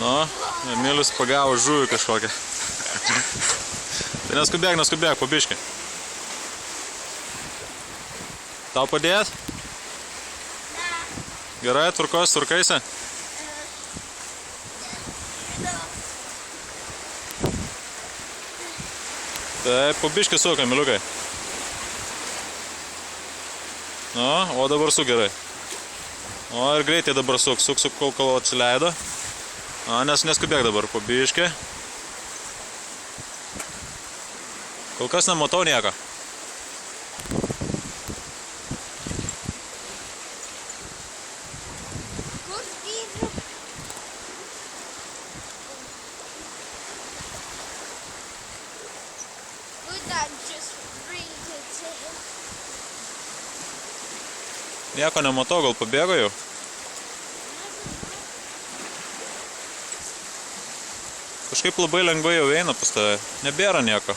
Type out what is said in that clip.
Nu, Emilis pagavo žuvį kažkokią. Tai neskubėk, po biškį. Tau padėt? Gerai, tvarkaisi? Taip, po biškį suk, Emiliukai. Nu, o dabar suk gerai. O ir greitai dabar suk, kol atsileido. Neskubėk dabar, po biškį. Kol kas nematau nieko. Nieko nematau, gal pabėgo jau? Kažkaip labai lengvai jau eina pas tave. Nebėra nieko.